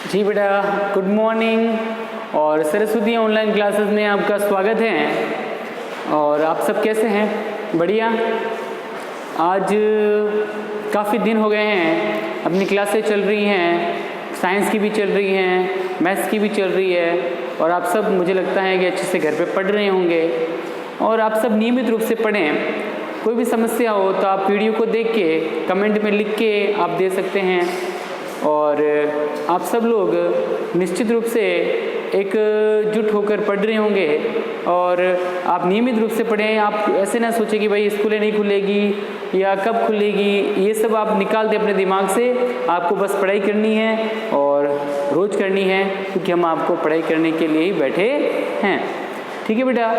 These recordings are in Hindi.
जी बेटा, गुड मॉर्निंग। और सरस्वती ऑनलाइन क्लासेस में आपका स्वागत है। और आप सब कैसे हैं? बढ़िया। आज काफ़ी दिन हो गए हैं, अपनी क्लासें चल रही हैं, साइंस की भी चल रही हैं, मैथ्स की भी चल रही है, और आप सब मुझे लगता है कि अच्छे से घर पे पढ़ रहे होंगे। और आप सब नियमित रूप से पढ़ें। कोई भी समस्या हो तो आप वीडियो को देख के कमेंट में लिख के आप दे सकते हैं। और आप सब लोग निश्चित रूप से एकजुट होकर पढ़ रहे होंगे और आप नियमित रूप से पढ़ें। आप ऐसे ना सोचें कि भाई स्कूलें नहीं खुलेगी या कब खुलेगी, ये सब आप निकाल दें अपने दिमाग से। आपको बस पढ़ाई करनी है और रोज़ करनी है, क्योंकि हम आपको पढ़ाई करने के लिए ही बैठे हैं। ठीक है बेटा?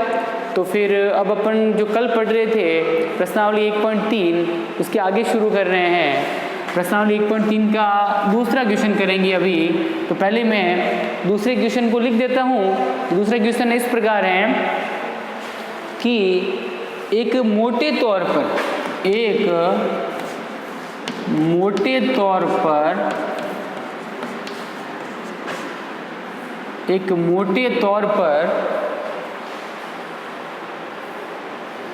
तो फिर अब अपन जो कल पढ़ रहे थे प्रश्नावली 1.3, उसके आगे शुरू कर रहे हैं। प्रश्नावली 1.3 का दूसरा क्वेश्चन करेंगे अभी। तो पहले मैं दूसरे क्वेश्चन को लिख देता हूँ। दूसरा क्वेश्चन इस प्रकार है कि एक मोटे तौर पर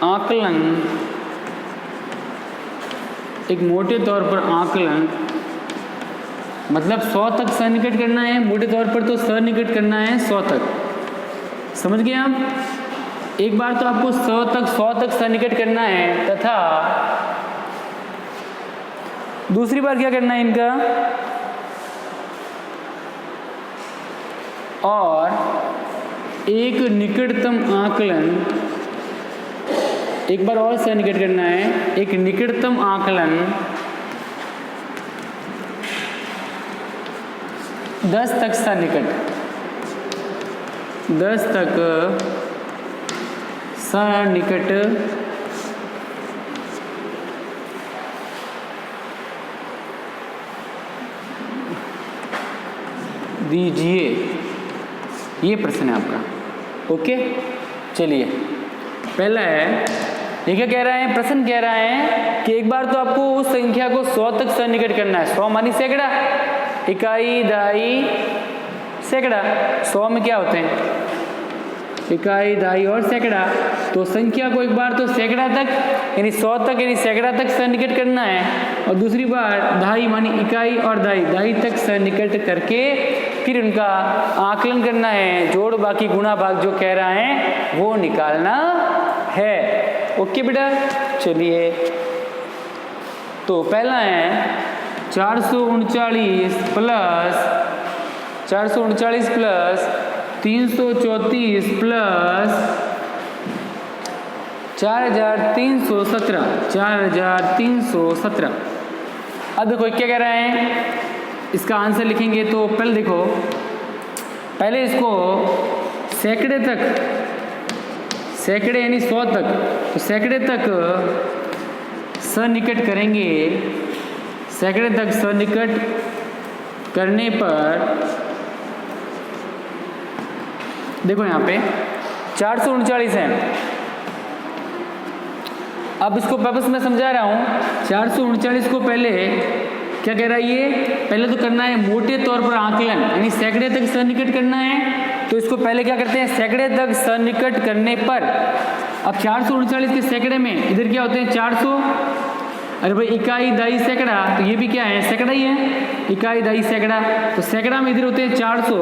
आकलन मतलब 100 तक सन्निकट करना है। मोटे तौर पर तो सन्निकट करना है 100 तक। समझ गए आप? एक बार तो आपको 100 तक सन्निकट करना है, तथा दूसरी बार क्या करना है इनका, और एक निकटतम आकलन, एक बार और सन्निकट करना है। एक निकटतम आकलन 10 तक सन्निकट दीजिए। ये प्रश्न है आपका। ओके, चलिए पहला है, ये क्या कह रहा है? प्रश्न कह रहा है कि एक बार तो आपको उस संख्या को 100 तक सन्निकट करना है। 100 मानी सैकड़ा, इकाई, दहाई, सैकड़ा। 100 में क्या होते हैं? इकाई, दहाई और सैकड़ा। तो संख्या को एक बार तो सैकड़ा तक यानी 100 तक यानी सैकड़ा तक सन्निकट करना है, और दूसरी बार दहाई मानी इकाई और दहाई तक सन्निकट करके फिर उनका आकलन करना है। जोड़ बाकी गुणा भाग जो कह रहा है वो निकालना है। ओके बेटा, चलिए। तो पहला है 439 प्लस 334 प्लस 4317। अब देखो क्या कह रहा है, इसका आंसर लिखेंगे तो पहले देखो, पहले इसको सैकड़े यानी 100 तक, तो सैकड़े तक सन्निकट करेंगे। सैकड़े तक सन्निकट करने पर देखो यहाँ पे 439 है। अब इसको वापस मैं समझा रहा हूँ। 439 को पहले क्या कह रहा है ये, पहले तो करना है मोटे तौर पर आकलन यानी सैकड़े तक सन्निकट करना है। तो इसको पहले क्या करते हैं, सैकड़े तक सन्निकट करने पर, अब 439 के सैकड़े में इधर क्या होते हैं 400। अरे भाई इकाई, दहाई, सैकड़ा, तो ये भी क्या है, सैकड़ा ही है। इकाई, दहाई, सैकड़ा, तो सैकड़ा में इधर होते हैं 400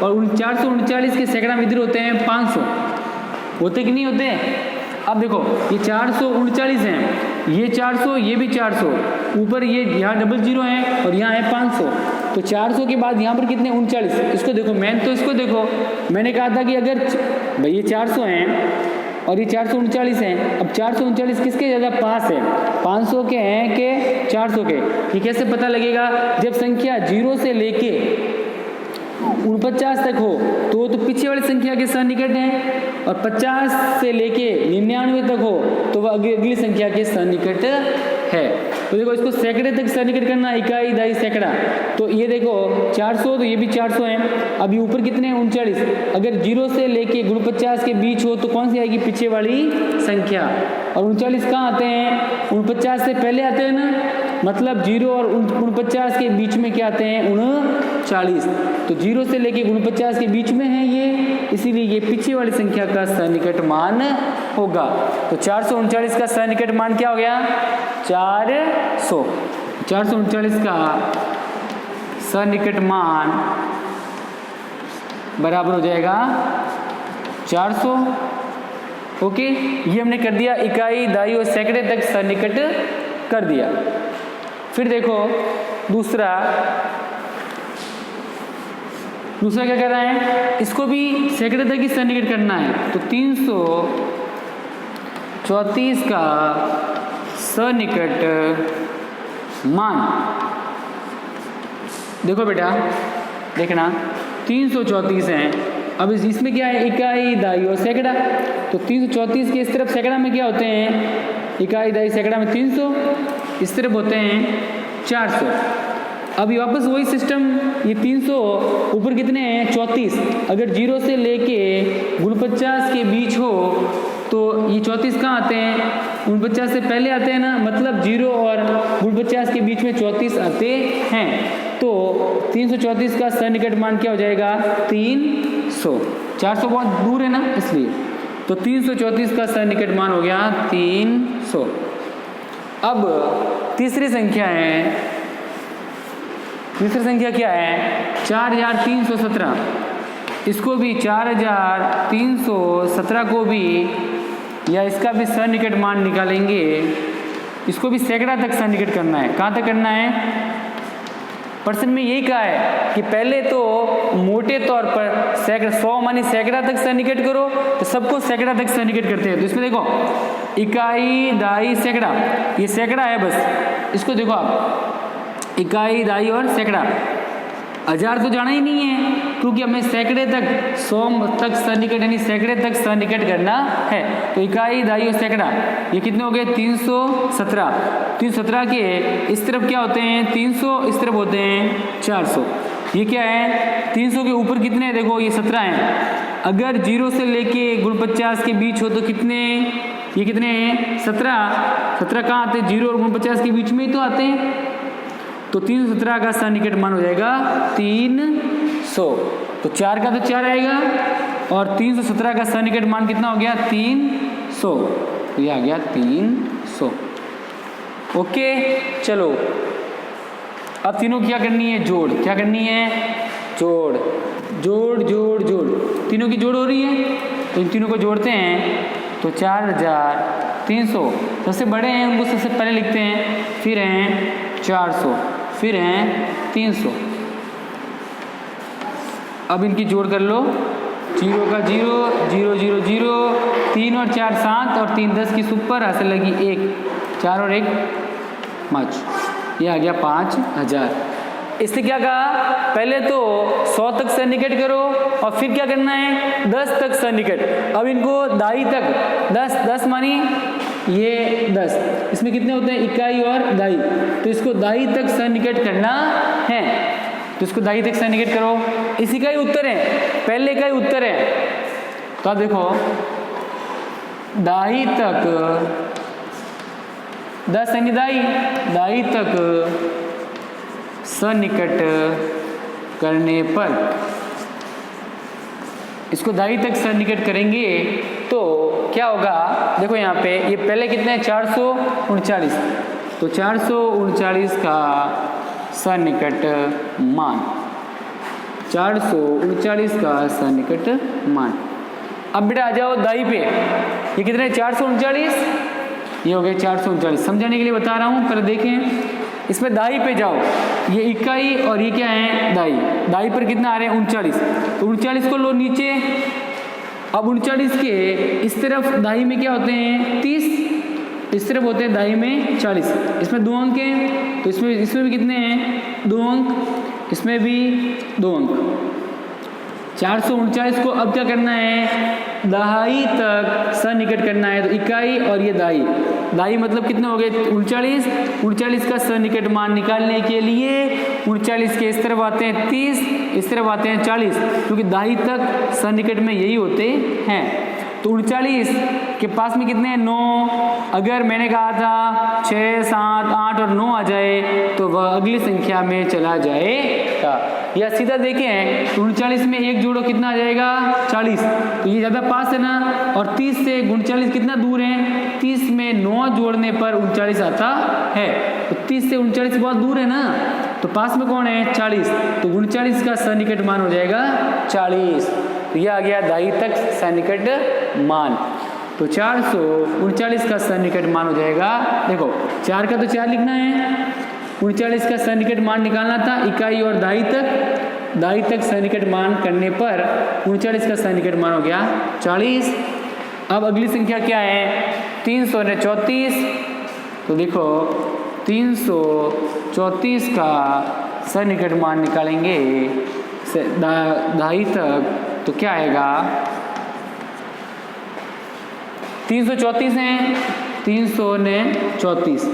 और उन 439 के सैकड़ा में इधर होते हैं 500। होते कि नहीं होते? अब देखो ये 439 हैं, ये 400, ये भी 400, ऊपर ये यहाँ डबल जीरो है और यहाँ है 500। तो 400 के बाद यहाँ पर कितने, 39। इसको देखो, इसको देखो, मैंने कहा था कि अगर भाई ये 400 हैं और ये 439 हैं। अब 439 किसके ज़्यादा पास है, 500 के हैं कि 400 के? ये कैसे पता लगेगा? जब संख्या 0 से लेके 49 तक हो तो पीछे वाली संख्या के सन्निकट है, और 50 से लेके 99 तक हो तो वह अगली संख्या के सन्निकट है। तो देखो इसको सैकड़े तक सन्निकट करना, इकाई, दहाई, सैकड़ा। तो ये देखो 400, तो ये भी 400 है। अभी ऊपर कितने हैं, 39। अगर 0 से लेके 49 के बीच हो तो कौन सी आएगी, पीछे वाली संख्या। और 39 कहाँ आते हैं, 49 से पहले आते हैं ना, मतलब 0 और 49 के बीच में क्या आते हैं, 40, तो 0 से लेके 49 के बीच में है ये, इसीलिए ये पीछे वाली संख्या का सन्निकट मान होगा। तो 439 का सन्निकट मान क्या हो गया? 400। 439 का सन्निकट मान बराबर हो जाएगा 400। ओके, ये हमने कर दिया, इकाई, दाई और सैकड़े तक सन्निकट कर दिया। फिर देखो दूसरा क्या कर रहा है, इसको भी सैकड़े तक ही सन्निकट करना है। तो 334 का सन्निकट मान, देखो बेटा देखना, 334 है। अब इसमें क्या है, इकाई, दाई और सैकड़ा। तो 334 के इस तरफ सैकड़ा में क्या होते हैं, इकाई, दाई, सैकड़ा में 300, इस तरफ होते हैं 400। अभी वापस वही सिस्टम, ये 300 ऊपर कितने हैं, 34। अगर 0 से लेके 49 के बीच हो तो ये 34 कहाँ आते हैं, 49 से पहले आते हैं ना, मतलब 0 और 49 के बीच में 34 आते हैं। तो 334 का सन्निकट मान क्या हो जाएगा, 300। 400 बहुत दूर है ना, इसलिए तो 334 का सन्निकट मान हो गया 300। अब तीसरी संख्या क्या है, 4317। इसको भी 4317 को भी, या इसका भी सन्निकट मान निकालेंगे। इसको भी सैकड़ा तक सन्निकट करना है। कहाँ तक करना है, प्रश्न में यही कहा है कि पहले तो मोटे तौर पर सैकड़ा, 100 मानी सैकड़ा तक सन्निकट करो, तो सबको सैकड़ा तक सन्निकट करते हैं। तो इसमें देखो, इकाई, दाई, सैकड़ा, ये सैकड़ा है बस, इसको देखो आप, इकाई, दाई और सैकड़ा। 1000 तो जाना ही नहीं है, क्योंकि हमें सैकड़े तक, 100 तक सन्निकट यानी सैकड़े तक सन्निकट करना है। तो इकाई, दाई और सैकड़ा ये कितने हो गए, 317। 317 के इस तरफ क्या होते हैं, 300, इस तरफ होते हैं 400। ये क्या है, 300 के ऊपर कितने हैं, देखो ये 17 हैं। अगर 0 से लेके 49 के बीच हो तो कितने, ये कितने हैं, 17। 17 कहाँ आते हैं, 0 और 49 के बीच में ही तो आते हैं। तो 317 का सन्निकट मान हो जाएगा 300। तो 4 का तो 4 आएगा, और 317 का सन्निकट मान कितना हो गया, 300। तो ये आ गया 300। ओके, चलो अब तीनों क्या करनी है, जोड़। क्या करनी है, जोड़। तीनों की जोड़ हो रही है, तो इन तीनों को जोड़ते हैं। तो 4300 सबसे बड़े हैं, उनको सबसे पहले लिखते हैं, फिर हैं 400, फिर हैं 300। अब इनकी जोड़ कर लो, 0 का 0, 0 0 0, 3 और 4 7, और 3 10 की सुपर हासिल लगी 1, 4 और 1 5, ये आ गया 5000। इससे क्या कहा, पहले तो 100 तक सन्निकट करो, और फिर क्या करना है, 10 तक सन्निकट। अब इनको दाई तक, 10 मानी ये 10, इसमें कितने होते हैं, इकाई और दाई, तो इसको दाई तक सन्निकट करना है। तो इसको दाई तक सन्निकट करो, इसी का ही उत्तर है, पहले का ही उत्तर है। तो आप देखो, दाई तक 10 यानी दाई तक सन्निकट करने पर, इसको दाई तक सन्निकट करेंगे तो क्या होगा, देखो यहाँ पे ये पहले कितने हैं, 439। तो 439 का सन्निकट मान, 439 का सन्निकट मान। अब बेटा आ जाओ दाई पे, ये कितने, 439, ये हो गए 439। समझाने के लिए बता रहा हूँ, पर देखें, इसमें दाई पे जाओ, ये इकाई और ये क्या है, दाई पर कितना आ रहे हैं, 39। तो 39 को लो नीचे। अब 39 के इस तरफ दाई में क्या होते हैं, 30, इस तरफ होते हैं दाई में 40। इसमें 2 अंक हैं, तो इसमें भी कितने हैं, 2 अंक, इसमें भी 2 अंक। 439 को अब क्या करना है, दाई तक सन्निकट करना है। तो इकाई और ये दाई मतलब कितने हो गए, 39 का सन्निकट मान निकालने के लिए 39 के इस तरफ आते हैं 30, इस तरफ आते हैं 40, क्योंकि दाई तक सन्निकट में यही होते हैं। तो 39 के पास में कितने हैं, 9। अगर मैंने कहा था 6 7 8 और 9 आ जाए तो वह अगली संख्या में चला जाएगा। या सीधा देखें तो 39 में एक जोड़ो कितना आ जाएगा 40, तो ये ज़्यादा पास है ना। और 30 से 39 कितना दूर है, 30 में 9 जोड़ने पर 39 आता है, तो 30 से 39 बहुत दूर है ना, तो पास में कौन है 40, तो 39 का सन्निकट मान हो जाएगा 40। तो यह आ गया दाई तक सन्निकट मान। तो 439 का सन्निकट मान हो जाएगा, देखो 4 का तो 4 लिखना है, 39 का सन्निकट मान निकालना था, इकाई और दाई तक सन्निकट मान करने पर 39 का सन्निकट मान हो गया 40। अब अगली संख्या क्या है 334, तो देखो 334 का सन्निकट मान निकालेंगे दाई तक, तो क्या आएगा 334 है, 334।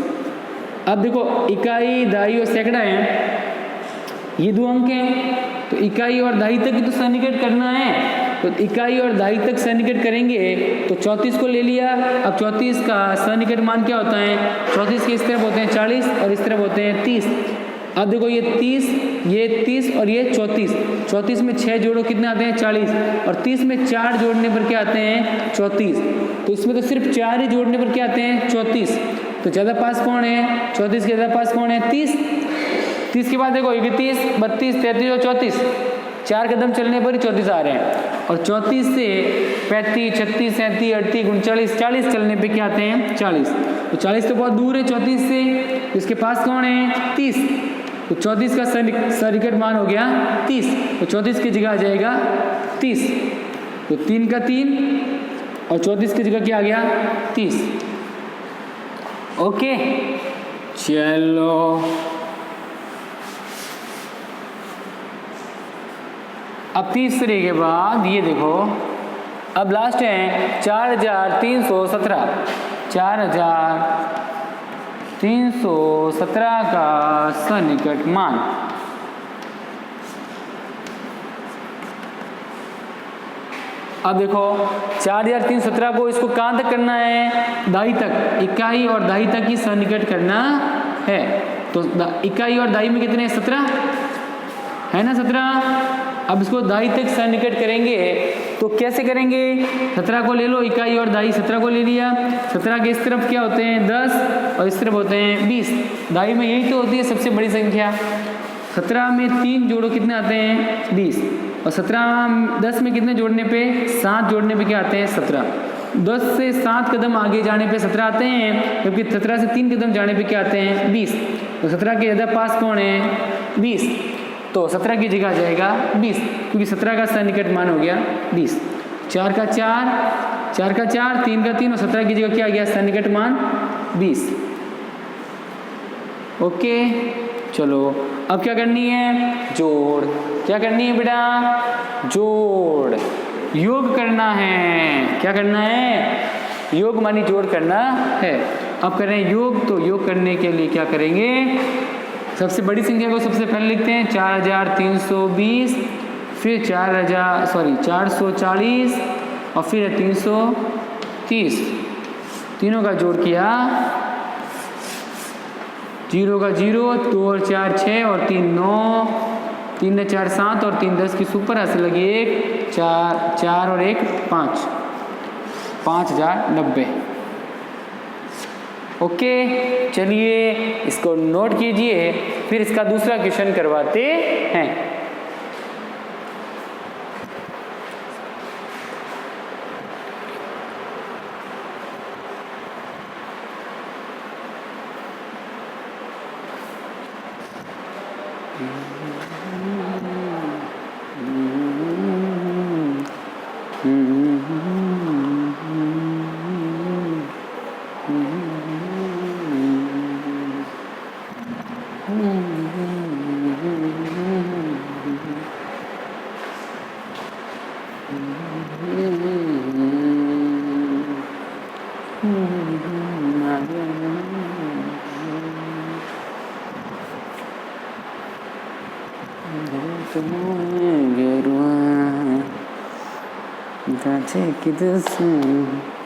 अब देखो इकाई दाई और सैकड़ा है, ये दो अंक हैं, तो इकाई और दाई तक ही तो सन्निकट करना है, तो इकाई और दाई तक सन्निकट करेंगे तो 34 को ले लिया। अब 34 का सन्निकट मान क्या होता है, 34 के इस तरफ होते हैं 40 और इस तरफ होते हैं 30। अब देखो ये 30 और ये 34 में 6 जोड़ो कितने आते हैं 40, और 30 में 4 जोड़ने पर क्या आते हैं 34, तो इसमें तो सिर्फ 4 ही जोड़ने पर क्या आते हैं 34, तो ज़्यादा पास कौन है 34 के ज़्यादा पास कौन है 30 के बाद देखो 31, 32, 33 और 34, 4 कदम चलने पर ही 34 आ रहे हैं, और 34 से 35, 36, 37, 38, 39, 40 चलने पे क्या आते हैं 40, तो 40 तो बहुत दूर है 34 से, तो इसके पास कौन है 30, तो 34 का सन्निकट मान हो गया 30, तो 34 की जगह आ जाएगा 30, तो 3 का 3 और 34 की जगह क्या आ गया 30। ओके चलो अब तीसरे के बाद ये देखो, अब लास्ट है 4317, 4317 का सन्निकट मान। अब देखो 4317 को इसको कहाँ तक करना है दाई तक, इकाई और दाई तक ही सन्निकट करना है, तो इकाई और दाई में कितने 17 है ना 17। अब इसको दाई तक सन्निकट करेंगे तो कैसे करेंगे, 17 को ले लो, इकाई और दाई 17 को ले लिया, 17 के इस तरफ क्या होते हैं 10 और इस तरफ होते हैं 20, दाई में यही तो होती है सबसे बड़ी संख्या। 17 में 3 जोड़ो कितने आते हैं 20, और 10 में कितने जोड़ने पे 7 जोड़ने पे क्या आते हैं 17, 10 से 7 कदम आगे जाने पे 17 आते हैं, जबकि 17 से 3 कदम जाने पे क्या आते हैं 20, तो 17 के ज़्यादा पास कौन है 20, तो 17 की जगह आ जाएगा 20, क्योंकि 17 का सन्निकट मान हो गया 20। 4 का 4, 3 का 3 और 17 की जगह क्या आ गया सन्निकट मान 20। ओके चलो अब क्या करनी है जोड़, क्या करनी है बेटा जोड़, योग करना है, क्या करना है योग मानी जोड़ करना है। अब कर रहे हैं योग, तो योग करने के लिए क्या करेंगे, सबसे बड़ी संख्या को सबसे पहले लिखते हैं 4320, फिर 440 और फिर 330, तीनों का जोड़ किया, 0 का 0, 2 और 4 6 और 3 9, 3 ने 4 7 और 3 10 की सुपर हासिल लगी 1 4 और 1 5, 5090। ओके चलिए इसको नोट कीजिए, फिर इसका दूसरा क्वेश्चन करवाते हैं।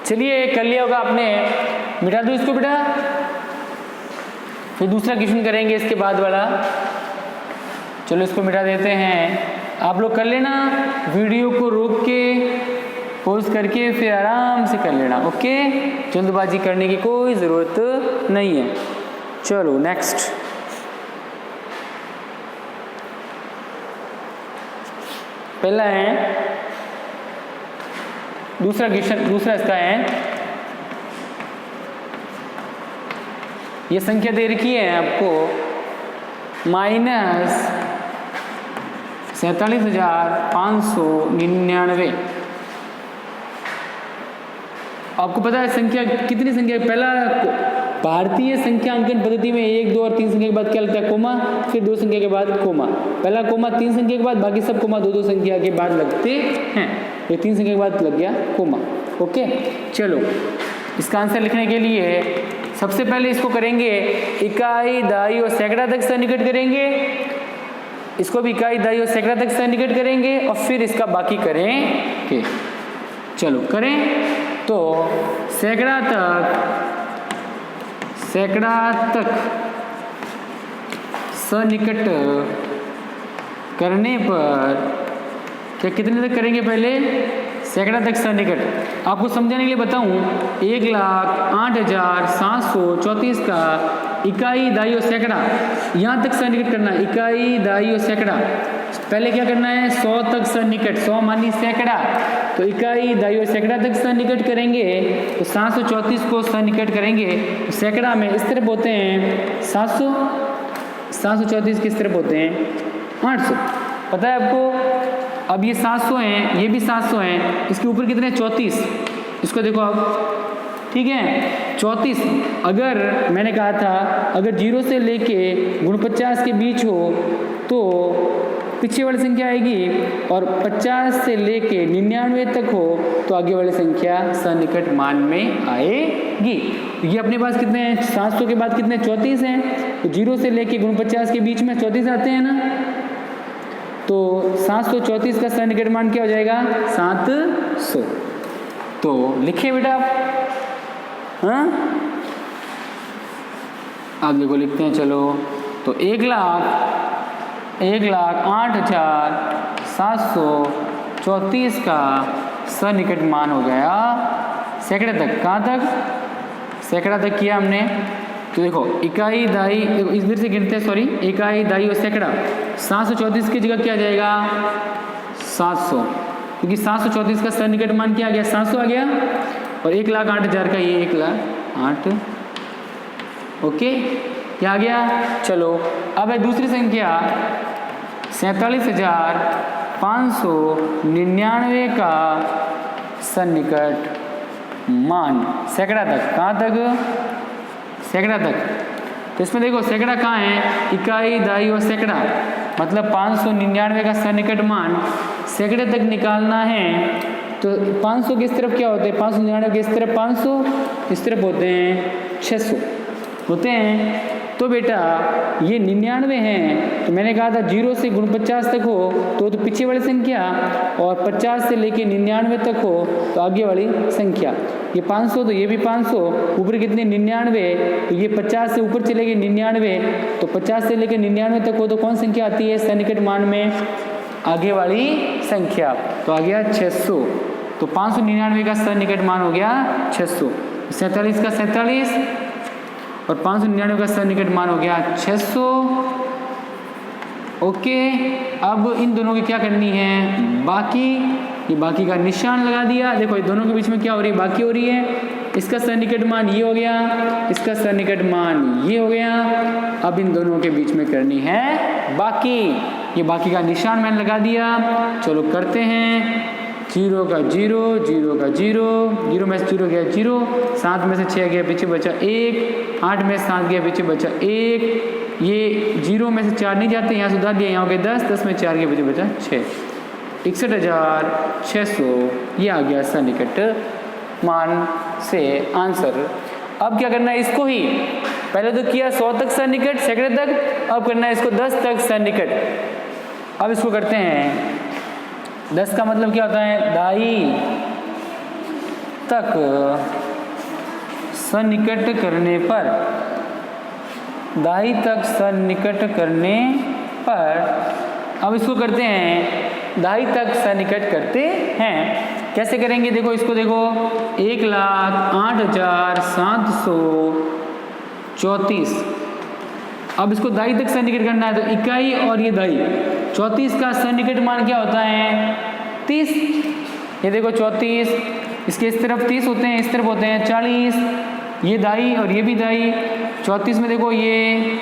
चलिए कर लिया होगा आपने, मिटा दो इसको बेटा, फिर दूसरा क्वेश्चन करेंगे इसके बाद वाला। चलो इसको मिटा देते हैं। आप लोग कर लेना, वीडियो को रोक के पॉज करके फिर आराम से कर लेना, ओके। जल्दबाजी करने की कोई ज़रूरत नहीं है। चलो नेक्स्ट, पहला है दूसरा क्वेश्चन, दूसरा इसका है, ये संख्या दे रखी है आपको -47,599। आपको पता है संख्या कितनी संख्या, पहला भारतीय संख्या अंकन पद्धति में 1, 2 और 3 संख्या के बाद क्या लगता है, कोमा, फिर 2 संख्या के बाद कोमा, पहला कोमा 3 संख्या के बाद, बाकी सब कोमा 2-2 संख्या के बाद लगते हैं। ये 3 संख्या के बाद लग गया कोमा, ओके। चलो इसका आंसर लिखने के लिए सबसे पहले इसको करेंगे इकाई, दहाई और सैकड़ा तक सन्निकट करेंगे, इसको भी इकाई, दहाई और सैकड़ा तक सन्निकट करेंगे और फिर इसका बाकी करेंगे। चलो करें तो सैकड़ा तक सन्निकट करने पर क्या कितने तक करेंगे, पहले सैकड़ा तक सन्निकट। आपको समझाने के लिए बताऊं, 1,08,734 का इकाई, दहाई और सैकड़ा यहाँ तक सन्निकट करना है। इकाई, दहाई और सैकड़ा पहले क्या करना है, 100 तक सन्निकट, 100 मानी सैकड़ा, तो इकाई, दहाई और सैकड़ा तक सन्निकट करेंगे तो 734 को सन्निकट करेंगे। सैकड़ा में इस तरफ होते हैं 700, 734 किस तरफ होते हैं 800, पता है आपको। अब ये 700 हैं, ये भी 700 हैं, इसके ऊपर कितने 34, इसको देखो आप, ठीक है 34। अगर मैंने कहा था अगर 0 से लेके 49 के बीच हो तो पीछे वाली संख्या आएगी, और 50 से लेके 99 तक हो तो आगे वाली संख्या सन्निकट मान में आएगी। ये अपने पास कितने हैं, 700 के बाद कितने 34 हैं, तो 0 से लेके 49 के बीच में 34 आते हैं ना, तो 734 का सन्निकट मान क्या हो जाएगा 700। तो लिखे बेटा आप, हाँ आगे को लिखते हैं। चलो तो 1,08,734 का सन्निकट मान हो गया सैकड़े तक। कहाँ तक, सैकड़ा तक किया हमने। तो देखो इकाई, दहाई, इधर से गिनते हैं, सॉरी, इकाई, दहाई और सैकड़ा। 734 की जगह क्या आ जाएगा 700, क्योंकि 734 का सन्निकट मान क्या आ गया 700 आ गया, और 1,08,000 का ये 1,08,000, ओके क्या आ गया। चलो अब है दूसरी संख्या 47,599 का सन्निकट मान सैकड़ा तक। कहाँ तक, सैकड़ा तक। तो इसमें देखो सैकड़ा कहाँ है, इकाई, दहाई और सैकड़ा, मतलब 599 का सन्निकट मान सैकड़े तक निकालना है। तो 500 की इस तरफ क्या होते हैं, 599 के इस तरफ 500, इस तरफ होते हैं 600 होते हैं। तो बेटा ये 99 है, तो मैंने कहा था 0 से 49 तक हो तो पीछे वाली संख्या, और 50 से लेके 99 तक हो तो आगे वाली संख्या। ये 500 तो ये भी 500, ऊपर कितने 99, तो ये 50 से ऊपर चले गए 99, तो 50 से लेके 99 तक हो तो कौन संख्या आती है सन्निकट मान में, आगे वाली संख्या। तो आ गया 600, तो 599 का सन्निकट मान हो गया 600, 47 का 47 और 599 का सन्निकट मान हो गया 600, ओके। अब इन दोनों की क्या करनी है, बाकी, ये बाकी का निशान लगा दिया। देखो दोनों के बीच में क्या हो रही है, बाकी हो रही है। इसका सन्निकट मान ये हो गया, इसका सन्निकट मान ये हो गया। अब इन दोनों के बीच में करनी है बाकी, ये बाकी का निशान मैंने लगा दिया। चलो करते हैं, 0 का 0, 0 का 0, 0 में से 0 गया 0, 7 में से 6 गया पीछे बचा 1, 8 में से 7 गया पीछे बचा 1, ये 0 में से 4 नहीं जाते, यहाँ सुधार दिया, यहाँ हो गया 10, 10 में 4 गया पीछे बचा 6, 61,600 ये आ गया सन्निकट मान से आंसर। अब क्या करना है, इसको ही पहले तो किया 100 तक सन्निकट सैकड़े तक, अब करना है इसको 10 तक सन्निकट। अब इसको करते हैं, 10 का मतलब क्या होता है, दहाई तक सन्निकट करने पर, दहाई तक सन्निकट करने पर अब इसको करते हैं दाई तक सन्निकट करते हैं। कैसे करेंगे देखो, इसको देखो 1,08,734। अब इसको दाई तक सन्निकट करना है तो इकाई और ये दाई 34 का सन्निकट मान क्या होता है 30। ये देखो 34, इसके इस तरफ 30 होते हैं, इस तरफ होते हैं 40। ये दाई और ये भी दाई। 34 में देखो ये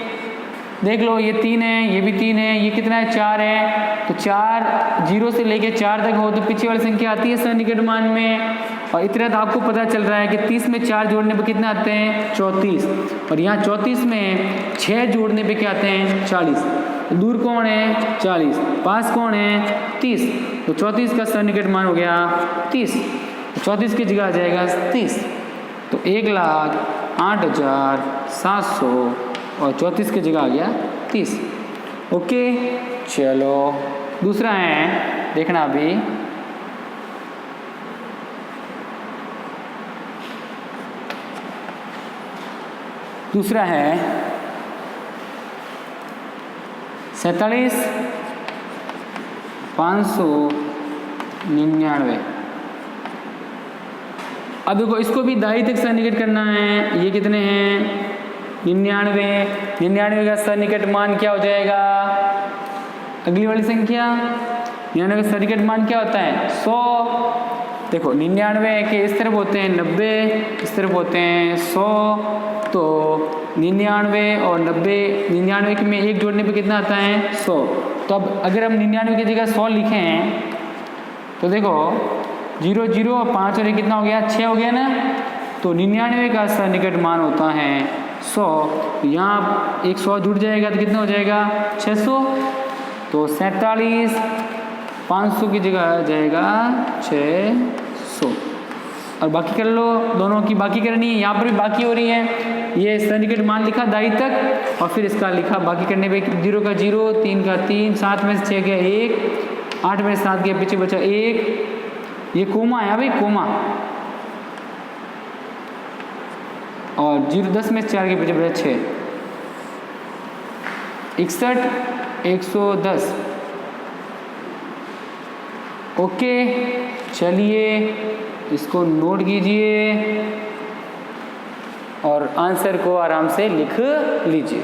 देख लो, ये 3 है, ये भी 3 है, ये कितना है 4 है। तो 4 0 से लेके 4 तक हो तो पीछे वाली संख्या आती है सन्निकट मान में। और इतना तो आपको पता चल रहा है कि 30 में 4 जोड़ने पे कितने आते हैं 34, और यहाँ 34 में 6 जोड़ने पे क्या आते हैं 40। तो दूर कौन है 40, पास कौन है 30। तो 34 का सन्निकट मान हो गया 30। तो 34 की जगह आ जाएगा 30। तो 1,08,700 और 34 की जगह आ गया 30। ओके, चलो दूसरा है, देखना अभी। दूसरा है 47,599। अब देखो इसको भी दाई तक सन्निकट करना है। ये कितने हैं 99 का सन्निकट मान क्या हो जाएगा, अगली वाली संख्या 99 का सन्निकट मान क्या होता है 100। देखो 99 के इस तरफ होते हैं 90, इस तरफ होते हैं 100। तो 99 और 90, 99 में एक जोड़ने पे कितना आता है 100। तो अब अगर हम 99 की जगह 100 लिखें तो देखो 0 0 और 5 और 1 कितना हो गया 6 हो गया ना। तो 99 का सन्निकट मान होता है 100। यहाँ एक 100 जुड़ जाएगा तो कितना हो जाएगा 600। तो 47,500 की जगह आ जाएगा 600। और बाकी कर लो, दोनों की बाकी करनी है। यहाँ पर भी बाकी हो रही है। ये सन्निकट मान लिखा दाई तक और फिर इसका लिखा बाकी करने पे 0 का 0, 3 का 3, 7 में से 6 गया 1, 8 में से 7 गया, पीछे बचा 1। ये कोमा है भाई, कोमा। और 0 10 में से 4 के पीछे बचा 6। 61 110। ओके, चलिए इसको नोट कीजिए और आंसर को आराम से लिख लीजिए।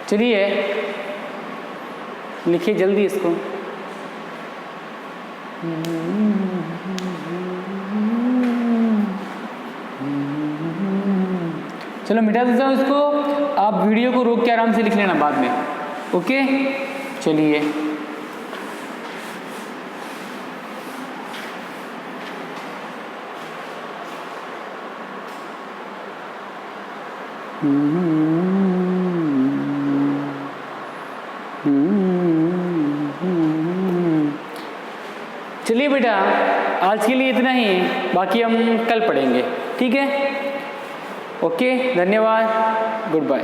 चलिए लिखिए जल्दी इसको। चलो मिटा देता हूँ इसको, आप वीडियो को रोक के आराम से लिख लेना बाद में। ओके, चलिए चलिए बेटा, आज के लिए इतना ही, बाकी हम कल पढ़ेंगे, ठीक है। ओके, धन्यवाद, गुड बाय।